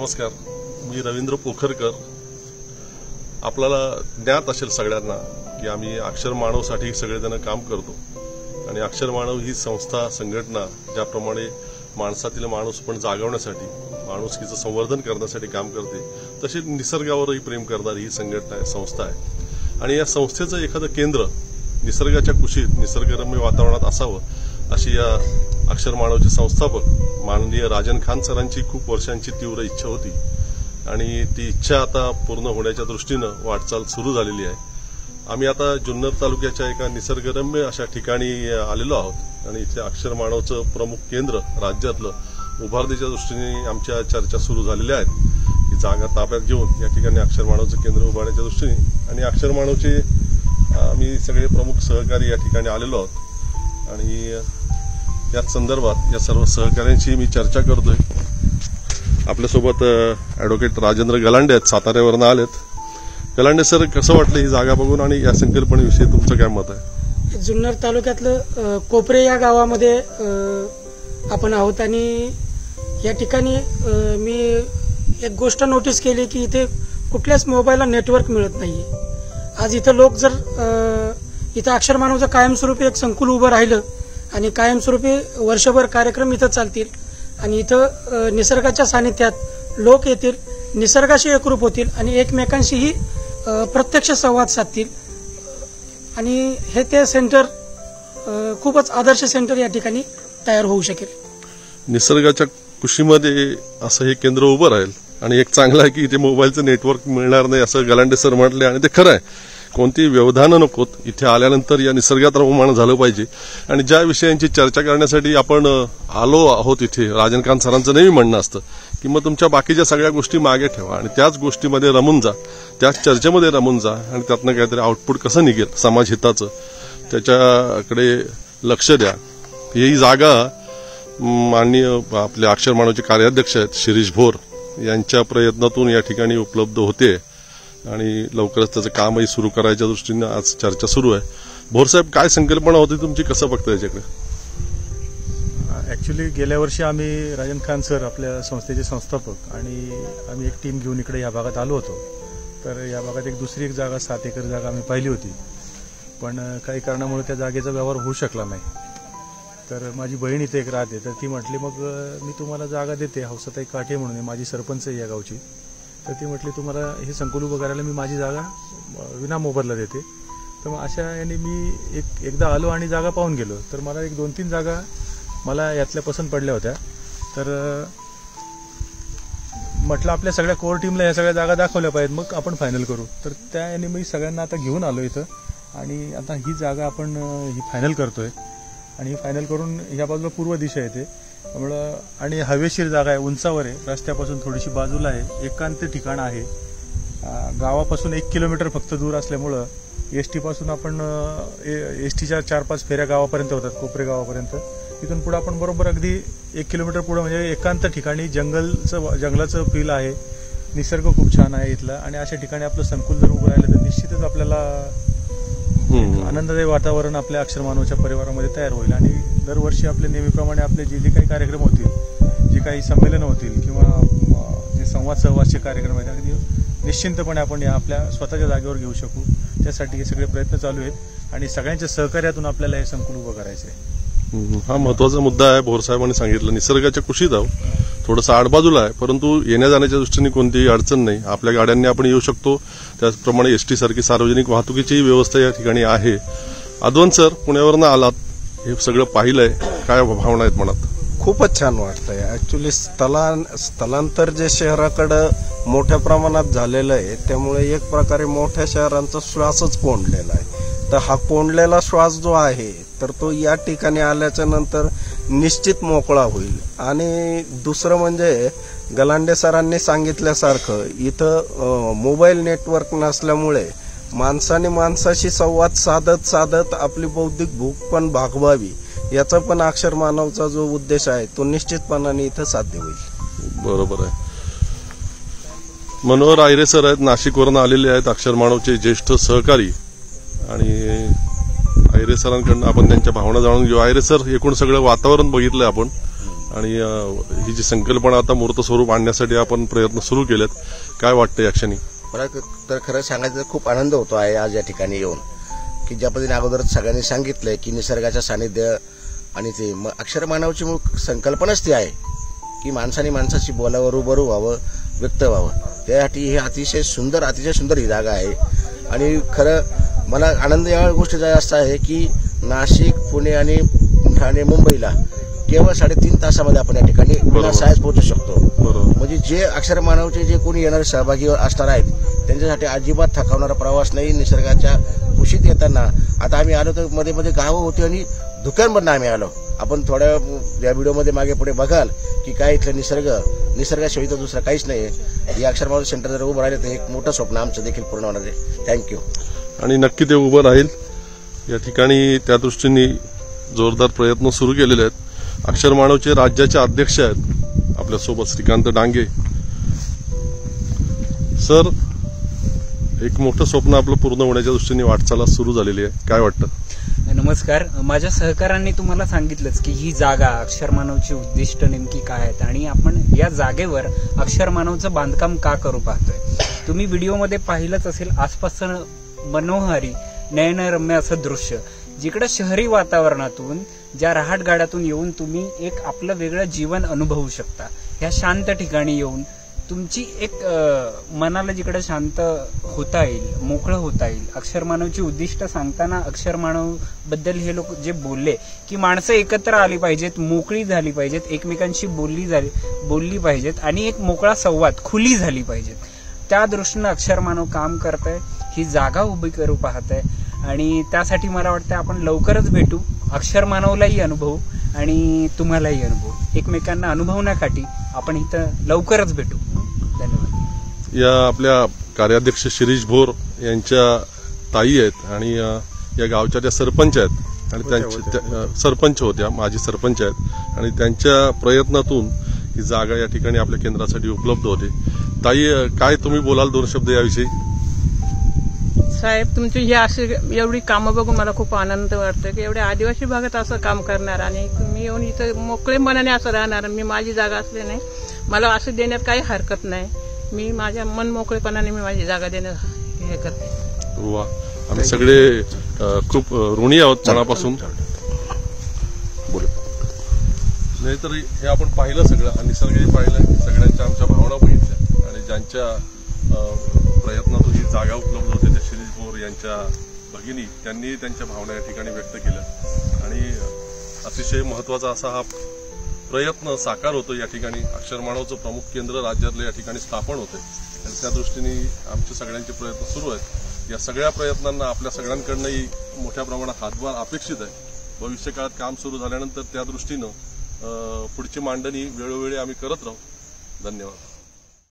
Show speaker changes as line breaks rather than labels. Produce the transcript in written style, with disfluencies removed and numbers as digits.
नमस्कार, मी रवींद्र पोखरकर. आपल्याला ज्ञात असेल सगळ्यांना की आम्ही अक्षर मानवसाठी सगळेजण काम करतो आणि अक्षर मानव ही संस्था संघटना ज्याप्रमाणे माणसातील माणूस पण जागवण्यासाठी माणुसकीचं संवर्धन करण्यासाठी काम करते, तशी निसर्गावरही प्रेम करणारी ही संघटना आहे, संस्था आहे. आणि या संस्थेचं एखादं केंद्र निसर्गाच्या कुशीत निसर्गरम्य वातावरणात असावं अशी या अक्षर मानवचे संस्थापक माननीय राजन खान सरांची खूप वर्षांची तीव्र इच्छा होती आणि ती इच्छा आता पूर्ण होण्याच्या दृष्टीनं वाटचाल सुरू झालेली आहे. आम्ही आता जुन्नर तालुक्याच्या एका निसर्गरम्य अशा ठिकाणी आलेलो आहोत आणि इथे अक्षर मानवचं प्रमुख केंद्र राज्यातलं उभारण्याच्या दृष्टीने आमच्या चर्चा सुरू झालेल्या आहेत. ही जागा ताब्यात घेऊन या ठिकाणी अक्षर मानवचं केंद्र उभारण्याच्या दृष्टीने आणि अक्षर मानवचे आम्ही सगळे प्रमुख सहकारी या ठिकाणी आलेलो आहोत आणि याच संदर्भात या सर्व सहकाऱ्यांशी मी चर्चा करतोय. आपल्यासोबत ॲडव्होकेट राजेंद्र गलांडे आहेत, साताऱ्यावरून आलेत. गलांडे सर, कसं वाटलं ही जागा बघून आणि या संकल्पनेविषयी तुमचं काय मत आहे?
जुन्नर तालुक्यातलं कोपरे या गावामध्ये आपण आहोत आणि या ठिकाणी मी एक गोष्ट नोटीस केली की इथे कुठल्याच मोबाईलला नेटवर्क मिळत नाहीये. आज इथं लोक जर इथं अक्षर मानवचं कायमस्वरूपी एक संकुल उभं राहिलं आणि कायमस्वरूपी वर्षभर कार्यक्रम इथं चालतील आणि इथं निसर्गाच्या सानिध्यात लोक येतील, निसर्गाशी एकरूप होतील आणि एकमेकांशीही प्रत्यक्ष संवाद साधतील आणि हे ते सेंटर खूपच आदर्श सेंटर या ठिकाणी तयार होऊ शकेल.
निसर्गाच्या कुशीमध्ये असं हे केंद्र उभं राहील आणि एक चांगलं आहे की इथे मोबाईलचं नेटवर्क मिळणार नाही असं गलांडे सर म्हटले आणि ते खरं आहे. कोणती व्यवधानं नकोत, इथे आल्यानंतर या निसर्गात रममाण झालं पाहिजे आणि ज्या विषयांची चर्चा करण्यासाठी आपण आलो आहोत इथे, राजन खान सरांचं नेहमी म्हणणं असतं की मग तुमच्या बाकीच्या सगळ्या गोष्टी मागे ठेवा आणि त्याच गोष्टीमध्ये रमून जा, त्याच चर्चेमध्ये रमून जा आणि त्यातनं काहीतरी आउटपुट कसं निघेल समाज हिताचं त्याच्याकडे लक्ष द्या. ही जागा माननीय आपले अक्षर मानवचे कार्याध्यक्ष आहेत शिरीष भोर यांच्या प्रयत्नातून या ठिकाणी उपलब्ध होते आणि लवकरच त्याचं कामही सुरू करायच्या दृष्टीने आज चर्चा सुरू आहे. भोरसाहेब, काय संकल्पना होती तुमची, कसं बघता याच्याकडे?
ऍक्च्युली गेल्या वर्षी आम्ही राजन खान सर आपल्या संस्थेचे संस्थापक आणि आम्ही एक टीम घेऊन इकडे या भागात आलो होतो. तर या भागात दुसरी एक जागा 7 एकर जागा आम्ही पाहिली होती, पण काही कारणामुळे त्या जागेचा व्यवहार होऊ शकला नाही. तर माझी बहीण इथे एक राहते, तर ती म्हटली मग मी तुम्हाला जागा देते, हौसाताई काठे म्हणून माझी सरपंच आहे या गावची. तर ती म्हटली तुम्हाला हे संकुल उभं करायला मी माझी जागा विना मोबदला देते. तर मग अशा याने मी एकदा आलो आणि जागा पाहून गेलो. तर मला 2-3 जागा मला यातल्या पसंत पडल्या होत्या. तर म्हटलं आपल्या सगळ्या कोर टीमला या सगळ्या जागा दाखवल्या पाहिजेत, मग आपण फायनल करू. तर त्या याने मी सगळ्यांना आता घेऊन आलो इथं आणि आता ही जागा आपण ही फायनल करतोय आणि फायनल करून या बाजूला पूर्व दिशा येते त्यामुळं आणि हवेशीर जागा आहे, उंचावर आहे, रस्त्यापासून थोडीशी बाजूला आहे, एकांत ठिकाण आहे. गावापासून 1 किलोमीटर फक्त दूर असल्यामुळं एसटी पासून आपण एसटीच्या 4-5 फेऱ्या गावापर्यंत होतात, कोपरे गावापर्यंत. तिथून पुढे आपण बरोबर अगदी 1 किलोमीटर पुढे म्हणजे एकांत ठिकाणी जंगलाचं फील आहे, निसर्ग खूप छान आहे इथला आणि अशा ठिकाणी आपलं संकुल जर उभं राहिलं तर निश्चितच आपल्याला आनंददायी वातावरण आपल्या अक्षर मानवच्या परिवारामध्ये तयार होईल आणि दरवर्षी आपले नेहमीप्रमाणे आपले जे काही कार्यक्रम होतील, जे काही संमेलन होतील किंवा जे सहवासचे कार्यक्रम आहेत अगदी निश्चिंतपणे आपण या आपल्या स्वतःच्या जागेवर घेऊ शकू. त्यासाठी हे सगळे प्रयत्न चालू आहेत आणि सगळ्यांच्या सहकार्यातून आपल्याला हे संकुल उभं करायचं आहे.
हा महत्वाचा मुद्दा आहे. भोरसाहेबांनी सांगितलं निसर्गाच्या कुशीत आहोत, थोडंसं आडबाजूला आहे, परंतु येण्या जाण्याच्या दृष्टीने कोणतीही अडचण नाही. आपल्या गाड्यांनी आपण येऊ शकतो, त्याचप्रमाणे एसटी सारखी सार्वजनिक वाहतुकीचीही व्यवस्था या ठिकाणी आहे. अद्वंत सर, पुण्यावरनं आलात, हे सगळं पाहिलंय, काय भावना आहेत मनात?
खूपच छान वाटतंय. ऍक्च्युली स्थलांतर जे शहराकडे मोठ्या प्रमाणात झालेलं आहे त्यामुळे एक प्रकारे मोठ्या शहरांचा श्वासच कोंडलेला आहे. तर हा कोंडलेला श्वास जो आहे तर तो या ठिकाणी आल्याच्या नंतर निश्चित मोकळा होईल. आणि दुसरं म्हणजे गलांडे सरांनी सांगितल्यासारखं इथं मोबाईल नेटवर्क नसल्यामुळे माणसाने माणसाशी संवाद साधत साधत आपली बौद्धिक भूक पण भागवावी, याचा पण अक्षर मानवचा जो उद्देश आहे तो निश्चितपणाने इथं साध्य होईल.
बरोबर आहे. मनोहर आयरे सर आहेत, नाशिकवरून आलेले आहेत, अक्षर मानवचे ज्येष्ठ सहकारी आणि आयरे सरांकडून आपण त्यांच्या भावना जाणून घेऊ. आयरे सर, एकूण सगळं वातावरण बघितलंय आपण आणि ही जी संकल्पना आता मूर्त स्वरूप आणण्यासाठी आपण प्रयत्न सुरू केलेत. काय वाटतं या क्षणी?
मला तर खरं सांगायचं तर खूप आनंद होतो आहे आज या ठिकाणी येऊन, की ज्या पद्धतीने अगोदर सगळ्यांनी सांगितलंय की निसर्गाचं सानिध्य आणि ते अक्षर मानवची मूळ संकल्पनाच ती आहे की माणसाने माणसाशी बोलावं, रूबरू व्हावं, व्यक्त व्हावं. त्यासाठी ही अतिशय सुंदर ही जागा आहे. आणि खरं मला आनंद या गोष्टीचा जास्त आहे की नाशिक, पुणे आणि ठाणे, मुंबईला केवळ 3.5 तासामध्ये आपण या ठिकाणी सहज पोहोचू शकतो. म्हणजे जे अक्षर मानवचे जे कोणी येणारे सहभागी असणार आहेत त्यांच्यासाठी अजिबात थकवणारा प्रवास नाही. निसर्गाच्या कुशीत येताना आता आम्ही आलो तर मध्ये मध्ये गावं होती आणि धुक्यांमधून आम्ही आलो. आपण थोड्या या व्हिडिओमध्ये मागे पुढे बघाल की काय इथलं निसर्गाशिवाय तर दुसरं काहीच नाही. हे अक्षर मानव सेंटर जर उभं राहिलं तर एक मोठं स्वप्न आमचं देखील पूर्ण होणार आहे. थँक्यू.
आणि नक्की ते उभं राहील या ठिकाणी. त्या दृष्टीने जोरदार प्रयत्न सुरू केलेले आहेत. अक्षर मानवचे राज्याचे अध्यक्ष आहेत आपल्यासोबत श्रीकांत डांगे सर. एक मोठं स्वप्न आपलं पूर्ण होण्याच्या दृष्टीने वाटचाल सुरू झालेली आहे. काय वाटतं?
नमस्कार. माझ्या सहकाऱ्यांनी तुम्हाला सांगितलंच की ही जागा अक्षर मानवची उद्दिष्ट नेमकी काय आहेत आणि आपण या जागेवर अक्षर मानवचं बांधकाम का करू पाहतोय. तुम्ही व्हिडिओमध्ये पाहिलंच असेल आसपासचं मनोहारी नयनरम्य असं दृश्य, जिकडे शहरी वातावरणातून ज्या रहाट गाड्यातून येऊन तुम्ही एक आपलं वेगळं जीवन अनुभवू शकता. ह्या शांत ठिकाणी येऊन तुमची एक मनाला जिकडे शांत होता येईल, मोकळं होता येईल. अक्षर मानवची उद्दिष्ट सांगताना अक्षर मानव बद्दल हे लोक जे बोलले की माणसं एकत्र आली पाहिजेत, मोकळी झाली पाहिजेत, एकमेकांशी बोलली पाहिजेत आणि एक मोकळा संवाद खुली झाली पाहिजेत. त्या दृष्टीनं अक्षर मानव काम करत आहे. ही जागा उभी करू पाहत आहे आणि त्यासाठी मला वाटतं आपण लवकरच भेटू. अक्षर मानवलाही अनुभवू आणि तुम्हालाही अनुभवू. एकमेकांना अनुभवण्यासाठी आपण इथं लवकरच भेटू. धन्यवाद.
या आपल्या कार्याध्यक्ष शिरीष भोर यांच्या ताई आहेत आणि या गावच्या त्या सरपंच आहेत आणि त्यांच्या सरपंच होत्या, माजी सरपंच आहेत आणि त्यांच्या प्रयत्नातून ही जागा या ठिकाणी आपल्या केंद्रासाठी उपलब्ध होते. ताई, काय तुम्ही बोलाल 2 शब्द याविषयी?
साहेब, तुमची ही अशी एवढी कामं बघून मला खूप आनंद वाटतोय की एवढ्या आदिवासी भागात असं काम करणार आणि तुम्ही येऊन इथं मोकळे मनाने असं राहणार. मी माझी जागा असल्याने मला असं देण्यात काही हरकत नाही. मी माझ्या मन मोकळेपणाने मी माझी जागा देणं हे करते.
वा, आम्ही सगळे खूप ऋणी आहोत मनापासून. नाहीतर हे आपण पाहिलं सगळं, निसर्गही पाहिलं, सगळ्यांच्या आमच्या भावना बघितल्या आणि ज्यांच्या प्रयत्नातून ही जागा उपलब्ध होते त्या शिरीष भोर यांच्या भगिनी, त्यांनी त्यांच्या भावना या ठिकाणी व्यक्त केल्या आणि अतिशय महत्वाचा असा हा प्रयत्न साकार होतो. या ठिकाणी अक्षर मानवचं प्रमुख केंद्र राज्यातलं या ठिकाणी स्थापन होते आणि त्या दृष्टीने आमचे सगळ्यांचे प्रयत्न सुरू आहेत. या सगळ्या प्रयत्नांना आपल्या सगळ्यांकडनंही मोठ्या प्रमाणात हातभार अपेक्षित आहे. भविष्य काळात काम सुरू झाल्यानंतर त्या दृष्टीनं पुढची मांडणी वेळोवेळी आम्ही करत राहू. धन्यवाद.